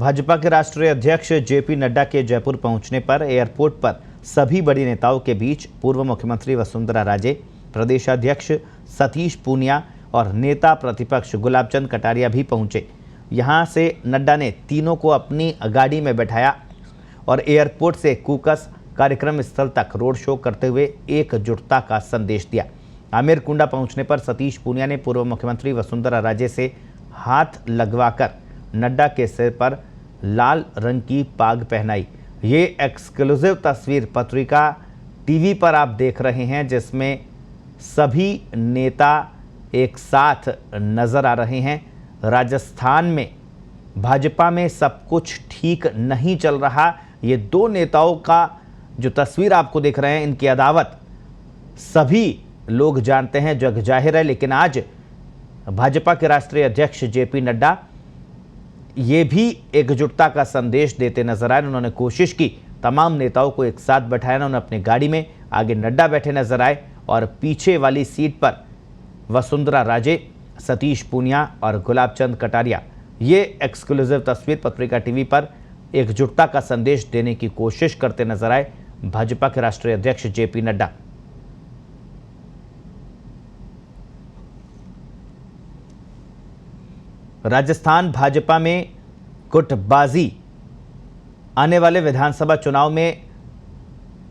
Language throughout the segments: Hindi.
भाजपा के राष्ट्रीय अध्यक्ष जेपी नड्डा के जयपुर पहुंचने पर एयरपोर्ट पर सभी बड़ी नेताओं के बीच पूर्व मुख्यमंत्री वसुंधरा राजे, प्रदेश अध्यक्ष सतीश पूनिया और नेता प्रतिपक्ष गुलाब चंद कटारिया भी पहुंचे। यहां से नड्डा ने तीनों को अपनी गाड़ी में बैठाया और एयरपोर्ट से कूकस कार्यक्रम स्थल तक रोड शो करते हुए एकजुटता का संदेश दिया। आमेरकुंडा पहुंचने पर सतीश पूनिया ने पूर्व मुख्यमंत्री वसुंधरा राजे से हाथ लगवाकर नड्डा के सिर पर लाल रंग की पाग पहनाई। ये एक्सक्लूसिव तस्वीर पत्रिका टीवी पर आप देख रहे हैं, जिसमें सभी नेता एक साथ नजर आ रहे हैं। राजस्थान में भाजपा में सब कुछ ठीक नहीं चल रहा। ये दो नेताओं का जो तस्वीर आपको देख रहे हैं, इनकी अदावत सभी लोग जानते हैं, जग जाहिर है। लेकिन आज भाजपा के राष्ट्रीय अध्यक्ष जेपी नड्डा ये भी एकजुटता का संदेश देते नजर आए। उन्होंने कोशिश की तमाम नेताओं को एक साथ बैठाया। उन्होंने अपनी गाड़ी में आगे नड्डा बैठे नजर आए और पीछे वाली सीट पर वसुंधरा राजे, सतीश पूनिया और गुलाब चंद कटारिया। ये एक्सक्लूसिव तस्वीर पत्रिका टीवी पर एकजुटता का संदेश देने की कोशिश करते नजर आए भाजपा के राष्ट्रीय अध्यक्ष जेपी नड्डा। राजस्थान भाजपा में गुटबाजी आने वाले विधानसभा चुनाव में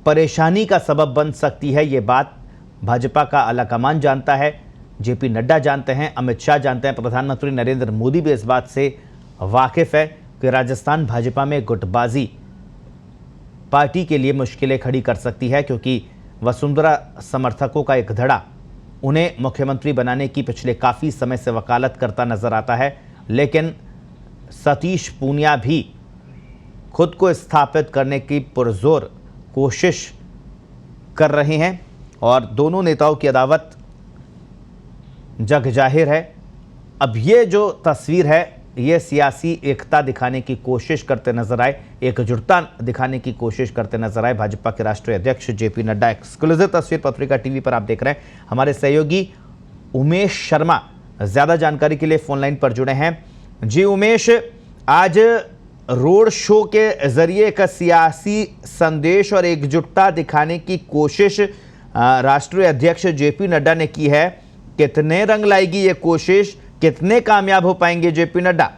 परेशानी का सबब बन सकती है। ये बात भाजपा का आलाकमान जानता है, जेपी नड्डा जानते हैं, अमित शाह जानते हैं, प्रधानमंत्री नरेंद्र मोदी भी इस बात से वाकिफ है कि राजस्थान भाजपा में गुटबाजी पार्टी के लिए मुश्किलें खड़ी कर सकती है, क्योंकि वसुंधरा समर्थकों का एक धड़ा उन्हें मुख्यमंत्री बनाने की पिछले काफ़ी समय से वकालत करता नजर आता है। लेकिन सतीश पूनिया भी खुद को स्थापित करने की पुरजोर कोशिश कर रहे हैं और दोनों नेताओं की अदावत जग जाहिर है। अब ये जो तस्वीर है, ये सियासी एकता दिखाने की कोशिश करते नजर आए, एकजुटता दिखाने की कोशिश करते नजर आए भाजपा के राष्ट्रीय अध्यक्ष जेपी नड्डा। एक्सक्लूसिव तस्वीर पत्रिका टीवी पर आप देख रहे हैं। हमारे सहयोगी उमेश शर्मा ज्यादा जानकारी के लिए फोन लाइन पर जुड़े हैं। जी उमेश, आज रोड शो के जरिए एक सियासी संदेश और एकजुटता दिखाने की कोशिश राष्ट्रीय अध्यक्ष जेपी नड्डा ने की है। कितने रंग लाएगी ये कोशिश, कितने कामयाब हो पाएंगे जेपी नड्डा?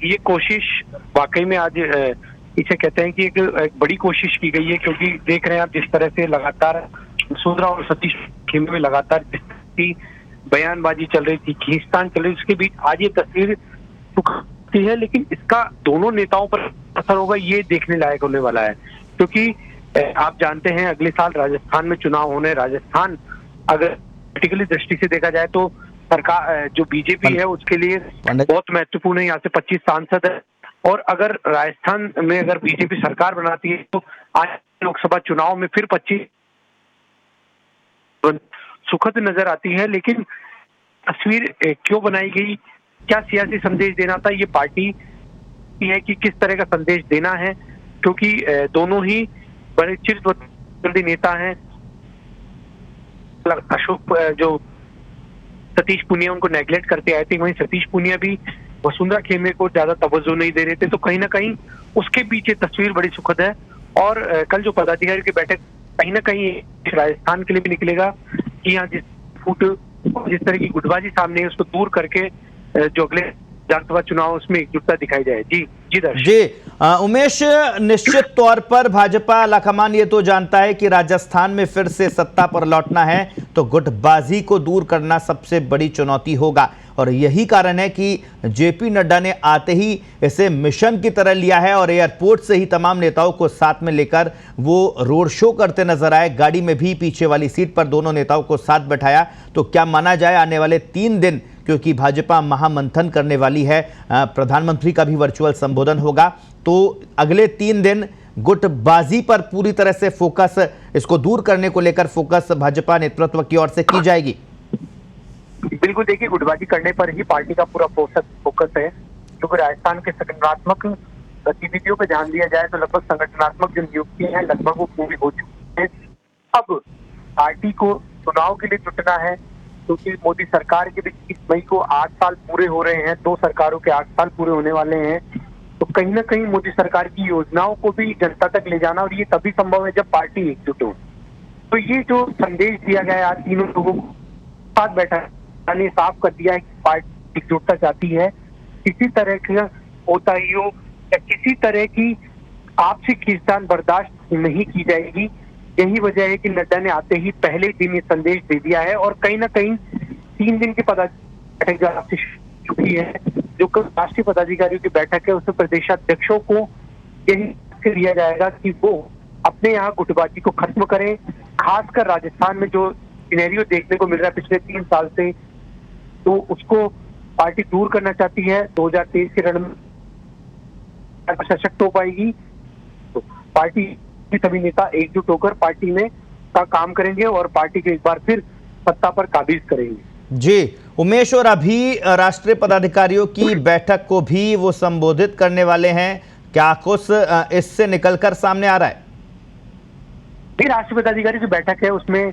ये कोशिश वाकई में आज इसे कहते हैं कि एक बड़ी कोशिश की गई है, क्योंकि देख रहे हैं आप जिस तरह से लगातार वसुंधरा और सतीश खेमे में लगातार जिस बयानबाजी चल रही थी, खींचतान चल रही, उसके बीच आज ये तस्वीर सुखती है। लेकिन इसका दोनों नेताओं पर असर होगा, ये देखने लायक होने वाला है, क्योंकि आप जानते हैं अगले साल राजस्थान में चुनाव होने। राजस्थान अगर पॉलिटिकली दृष्टि से देखा जाए तो सरकार जो बीजेपी है उसके लिए बहुत महत्वपूर्ण है। यहाँ से 25 सांसद है और अगर राजस्थान में अगर बीजेपी सरकार बनाती है तो आज लोकसभा चुनाव में फिर 25 सुखद नजर आती है। लेकिन तस्वीर क्यों बनाई गई, क्या सियासी संदेश देना था, ये पार्टी है कि किस तरह का संदेश देना है, क्योंकि दोनों ही बड़े चिरस्थायी नेता हैं। अशोक जो सतीश पूनिया उनको नेगलेक्ट करते आए थे, वहीं सतीश पूनिया भी वसुंधरा खेमे को ज्यादा तवज्जो नहीं दे रहे थे। तो कहीं ना कहीं उसके पीछे तस्वीर बड़ी सुखद है। और कल जो पदाधिकारी की बैठक कहीं ना कहीं राजस्थान के लिए भी निकलेगा कि यहाँ जिस तरह की गुटबाजी सामने है उसको दूर करके जो अगले विधानसभा चुनाव उसमें एकजुटता दिखाई जाए। जी दर्शक। जी उमेश, निश्चित तौर पर भाजपा आलाकमान ये तो जानता है कि राजस्थान में फिर से सत्ता पर लौटना है तो गुटबाजी को दूर करना सबसे बड़ी चुनौती होगा। और यही कारण है कि जेपी नड्डा ने आते ही इसे मिशन की तरह लिया है और एयरपोर्ट से ही तमाम नेताओं को साथ में लेकर वो रोड शो करते नजर आए। गाड़ी में भी पीछे वाली सीट पर दोनों नेताओं को साथ बैठाया। तो क्या माना जाए आने वाले 3 दिन, क्योंकि भाजपा महामंथन करने वाली है, प्रधानमंत्री का भी वर्चुअल संबोधन होगा, तो अगले 3 दिन गुटबाजी पर पूरी तरह से फोकस, इसको दूर करने को लेकर फोकस भाजपा नेतृत्व की ओर से की जाएगी। बिल्कुल, देखिए गुटबाजी करने पर ही पार्टी का पूरा फोकस है, क्योंकि राजस्थान के संगठनात्मक गतिविधियों पर ध्यान दिया जाए तो लगभग संगठनात्मक जो नियुक्तियां हैं लगभग वो पूरी हो चुकी है। अब पार्टी को चुनाव के लिए जुटना है, क्योंकि मोदी सरकार के भी 30 मई को 8 साल पूरे हो रहे हैं, 2 सरकारों के 8 साल पूरे होने वाले हैं। तो कहीं ना कहीं मोदी सरकार की योजनाओं को भी जनता तक ले जाना, और ये तभी संभव है जब पार्टी एकजुट हो। तो ये जो संदेश दिया गया है आज तीनों लोगों को साथ बैठा ने साफ कर दिया है कि पार्टी एकजुटता चाहती है, किसी तरह का ओताइयों या किसी तरह की आपसी खींचतान बर्दाश्त नहीं की जाएगी। यही वजह है कि नड्डा ने आते ही पहले दिन ये संदेश दे दिया है, और कहीं ना कहीं 3 दिन की बैठक जो आपसे शुरू हुई है, जो राष्ट्रीय पदाधिकारियों की बैठक है, उसमें प्रदेशाध्यक्षों को यही दिया जाएगा कि वो अपने यहाँ गुटबाजी को खत्म करें। खासकर राजस्थान में जो सिनेरियो देखने को मिल रहा है पिछले 3 साल से, तो उसको पार्टी दूर करना चाहती है। 2023 के रण में सशक्त हो पाएगी तो पार्टी के सभी नेता एकजुट होकर पार्टी में का काम करेंगे और पार्टी को एक बार फिर सत्ता पर काबिज करेंगे। जी उमेश, और अभी राष्ट्रीय पदाधिकारियों की बैठक को भी वो संबोधित करने वाले हैं, क्या कुछ इससे निकलकर सामने आ रहा है? राष्ट्रीय पदाधिकारी की बैठक है, उसमें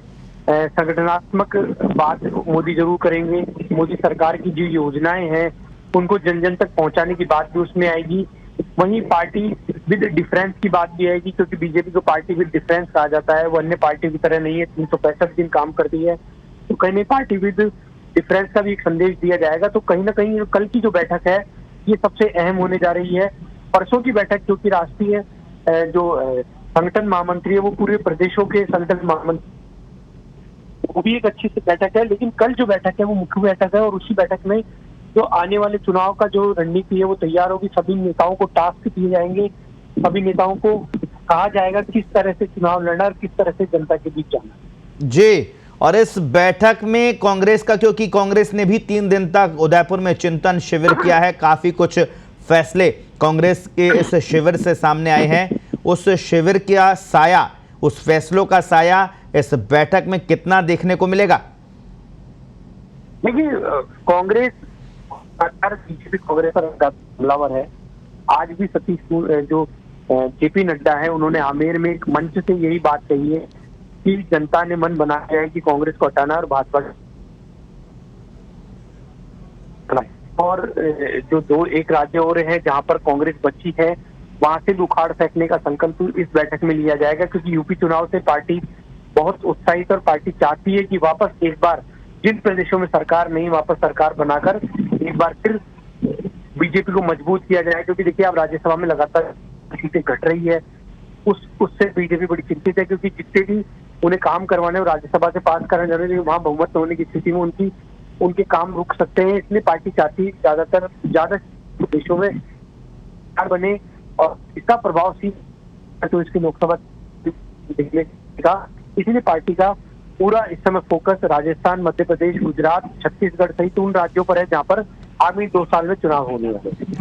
संगठनात्मक बात मोदी जरूर करेंगे। मोदी सरकार की जो योजनाएं हैं उनको जन जन तक पहुंचाने की बात भी उसमें आएगी। वहीं पार्टी विद डिफरेंस की बात भी आएगी, क्योंकि बीजेपी को पार्टी विद डिफरेंस कहा जाता है। वो अन्य पार्टी की तरह नहीं है, 365 दिन काम करती है। तो कहीं नहीं, पार्टी विद डिफरेंस का भी एक संदेश दिया जाएगा। तो कहीं ना कहीं कल की जो बैठक है ये सबसे अहम होने जा रही है। परसों की बैठक क्योंकि राष्ट्रीय जो संगठन महामंत्री है वो पूरे प्रदेशों के संगठन महामंत्री, वो भी एक अच्छी बैठक है। लेकिन कल जो बैठक है वो मुख्य बैठक है, और उसी बैठक में जो आने वाले चुनाव का जो रणनीति है वो तैयार होगी। सभी नेताओं को टास्क दिए जाएंगे, सभी नेताओं को कहा जाएगा किस तरह से चुनाव लड़ना और किस तरह से जनता के बीच जाना। जी, और इस बैठक में कांग्रेस का, क्योंकि कांग्रेस ने भी 3 दिन तक उदयपुर में चिंतन शिविर किया है, काफी कुछ फैसले कांग्रेस के इस शिविर से सामने आए हैं। उस शिविर का साया, उस फैसलों का साया इस बैठक में कितना देखने को मिलेगा? देखिए, कांग्रेस बीजेपी कांग्रेस पर हमलावर है। आज भी सतीश जो जेपी नड्डा है उन्होंने आमेर में एक मंच से यही बात कही है कि जनता ने मन बनाया है कि कांग्रेस को हटाना और भाजपा, और जो 1 राज्य और है जहां पर कांग्रेस बची है वहां से भी उखाड़ फेंकने का संकल्प इस बैठक में लिया जाएगा। क्योंकि यूपी चुनाव से पार्टी बहुत उत्साहित और पार्टी चाहती है कि वापस एक बार जिन प्रदेशों में सरकार नहीं, वापस सरकार बनाकर एक बार फिर बीजेपी को मजबूत किया जाए। क्योंकि देखिए, अब राज्यसभा में लगातार सीटें घट रही है, उससे बीजेपी बड़ी चिंतित है। क्योंकि जितने भी उन्हें काम करवाने और राज्यसभा से पास कराने जा रहे हैं, वहां बहुमत होने की स्थिति में उनके काम रुक सकते हैं। इसलिए पार्टी चाहती है ज्यादा देशों में बने और इसका प्रभाव तो इसके लोकसभा देखने का, इसीलिए पार्टी का पूरा इस समय फोकस राजस्थान, मध्य प्रदेश, गुजरात, छत्तीसगढ़ सहित उन राज्यों पर है जहां पर आगामी 2 साल में चुनाव होने वाले हैं।